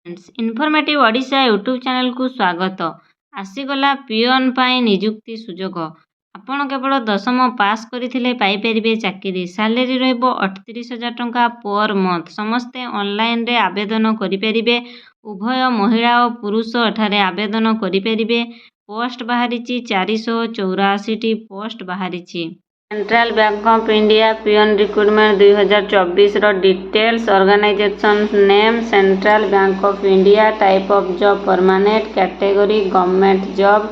Informative Odisha YouTube channel को स्वागत। आसीगला पियन पाई निजुक्ति सुजोग आपण केवल दशम पास करथिले पाई परिबे चाकरी। सैलरी रहइबो 38,000 टंका पर मंथ। समस्ते ऑनलाइन रे आवेदन करि परिबे। उभय महिला और पुरुष एठारे आवेदन करि परिबे। पोस्ट बाहरिछि 484 टी पोस्ट बाहरिछि। Central bank of India peon recruitment 2024 रो details. Organization name central bank of India. Type of job permanent. Category government job.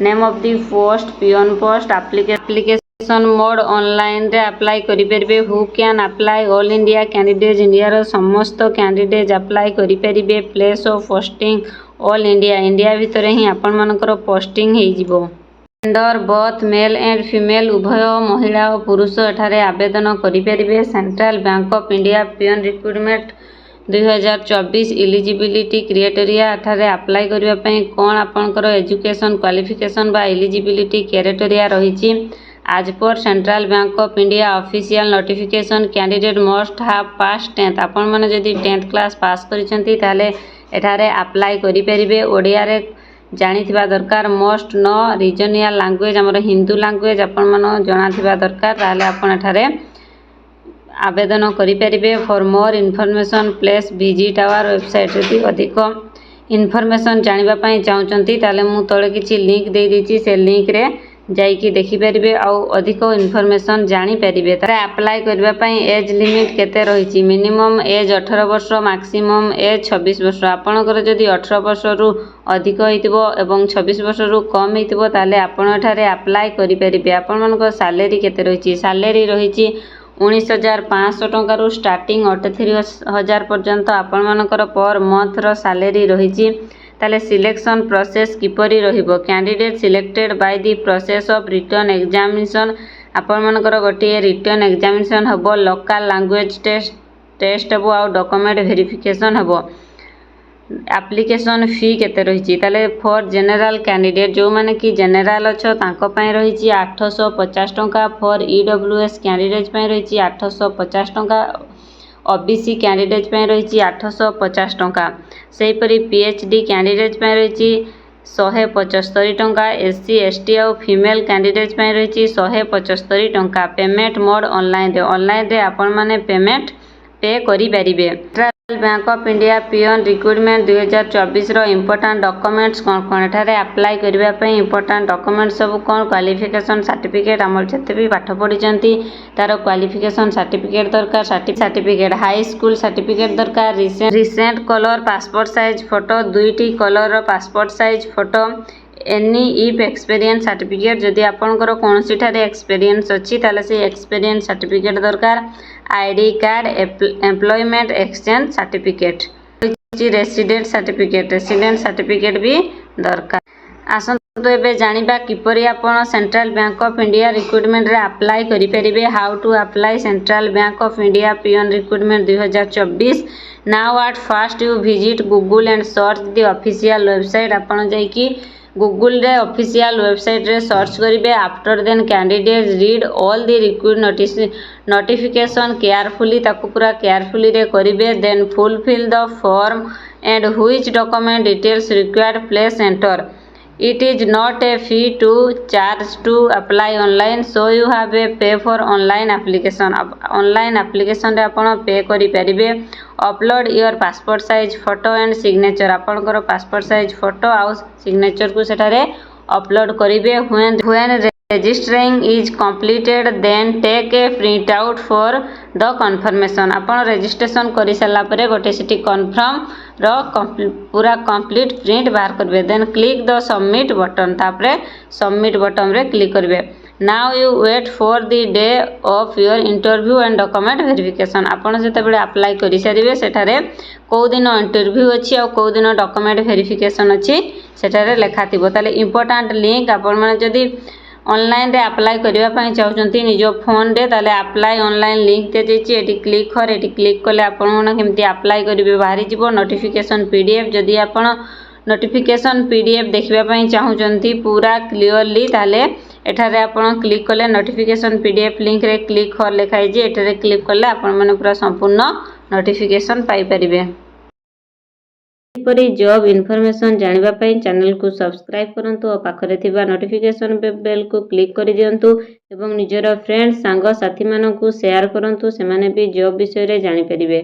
Name of the post peon post. Application mode online रे apply करि परिबे। Who can apply all India candidate. India रो समस्त candidate apply करि परिबे। Place of posting all India. India भितर ही आपण मानकर पोस्टिंग हेइ जिवो। Gender both male and female उभय महिला और पुरुष एठारे आवेदन करि परिबे। Central bank of India peon recruitment 2024 eligibility criteria एठारे अप्लाई करिवा पई कोन आपनकर एजुकेशन क्वालिफिकेशन बा एलिजिबिलिटी क्राइटेरिया रहिछि। आज पर central bank of India official notification candidate must have pass 10th। आपण माने जदि 10th क्लास पास करिसेंती ताले एठारे अप्लाई करि परिबे। ओडिया रे जानिथिबा दरकार। मस्ट नो रीजनियल लैंग्वेज हमर हिंदू लैंग्वेज आपण मानो जनाथिबा दरकार। ताले आपण एठारे आवेदन करि परिबे। For more information please visit our website. जदि अधिक इन्फॉर्मेशन जानिबा पई चाहुचंती ताले मु तळे किछि लिंक देइ दिछि। से लिंक रे जाइकी देखि परिबे आउ अधिक इन्फॉर्मेशन जानि परिबे। तारे अप्लाई करबा पई एज लिमिट केते रहिछि। मिनिमम एज 18 वर्ष मैक्सिमम एज 26 वर्ष। आपनकर जदि 18 वर्ष रु अधिक होइतिबो एवं 26 वर्ष रु कम होइतिबो ताले आपण एठारे अप्लाई करि परिबे। आपण मानकर सैलरी केते रहिछि। सैलरी रहिछि 19,500 टंका रु स्टार्टिंग 38,000 पर्यंत आपण मानकर पर मंथ रो सैलरी रहिछि। ताले सिलेक्शन प्रोसेस किपरि रहिबो। Candidate selected by the process of written examination. आपण मानकर गोटे रिटन एग्जामिनेशन हबो। लोकल लैंग्वेज टेस्ट हबो आ डॉक्यूमेंट वेरिफिकेशन हबो। एप्लीकेशन फी केते रहिछि। ताले फॉर जनरल कैंडिडेट जो माने कि जनरल अछो तांको पय रहिछि 850 टंका। फॉर ईडब्ल्यूएस कैंडिडेट पय रहिछि 850 टंका। ओबीसी कैंडिडेट पय रहिछि 850 टंका। सेहि परि पीएचडी कैंडिडेट पय रहिछि 175 टंका। एससी एसटी और फीमेल कैंडिडेट पय रहिछि 175 टंका। पेमेंट मोड ऑनलाइन रे आपण माने पेमेंट पे करि परिबे। Central bank of India peon recruitment 2024 रो इंपोर्टेंट डॉक्यूमेंट्स कोन एठारे अप्लाई करबा पई इंपोर्टेंट डॉक्यूमेंट्स सब कोन। क्वालिफिकेशन सर्टिफिकेट हमर जते भी पाठ पढिचंती तार क्वालिफिकेशन सर्टिफिकेट दरकार। सर्टिफिकेट हाई स्कूल सर्टिफिकेट दरकार। Recent colour passport size photo. दुईटी कलर रो passport size photo. Any if experience certificate जदि आपनकर कोनसी ठारे एक्सपीरियंस अछि ताले से एक्सपीरियंस सर्टिफिकेट दरकार। ID card employment exchange certificate. Resident certificate भी दरकार। आसंतु एबे जानिबा किपरि आपण central bank of India recruitment रे अप्लाई करि परिबे। How to apply central bank of India peon recruitment 2024। Now at first you visit Google and search the official website. आपण जाइकी गूगल रे ऑफिशियल वेबसाइट रे सर्च करिवे। After then candidate read all the recruit notification carefully ताकू पूरा carefully रे करिवे। Then fulfil the form and which document details required place enter. It is not a fee to charge to apply online, so you have a pay for online application. Online application रे आपण pay करि परिबे। Upload your passport size photo and signature. आपनकर passport size photo आ signature को सेठारे upload करिवे। when registering is completed then take a print out for the confirmation। आपण रजिस्ट्रेशन करि सला परे गोटे सिटी कन्फर्म रो पूरा कंप्लीट प्रिंट बाहर करबे। Then click the submit button. तापरे सबमिट बटन रे क्लिक करबे। Now you wait for the day of your interview and document verification. आपण जेते बेले अप्लाई करि सारिबे सेठारे को दिन इंटरव्यू अछि आ को दिन डॉक्यूमेंट वेरिफिकेशन अछि सेठारे लेखा थिबो। ताले इंपोर्टेंट लिंक आपण माने जदी ऑनलाइन रे अप्लाई करबा पई चाहुचंती निजो फोन रे ताले अप्लाई ऑनलाइन लिंक दे देछि। एटी क्लिक कर। एटी क्लिक करले आपण माने केमती अप्लाई करिवे बाहरी जिवो नोटिफिकेशन पीडीएफ। जदी आपण नोटिफिकेशन पीडीएफ देखिबा पई चाहुचंती पूरा क्लियरली ताले एठारे आपण क्लिक करले नोटिफिकेशन पीडीएफ लिंक रे क्लिक कर लेखाइ जे एठारे क्लिक करले आपण माने पूरा संपूर्ण नोटिफिकेशन पाई परिबे। ଏହିପରି ଜବ୍ ଇନଫର୍ମେସନ୍ ଜାଣିବା ପାଇଁ ଚ୍ୟାନେଲକୁ ସବସ୍କ୍ରାଇବ୍ କରନ୍ତୁ ଓ ପାଖରେ ଥିବା ନୋଟିଫିକେସନ୍ ବେଲ୍କୁ କ୍ଲିକ୍ କରିଦିଅନ୍ତୁ ଏବଂ ନିଜର ଫ୍ରେଣ୍ଡ ସାଙ୍ଗସାଥିମାନଙ୍କୁ ସେୟାର କରନ୍ତୁ, ସେମାନେ ବି ଜବ୍ ବିଷୟରେ ଜାଣିପାରିବେ।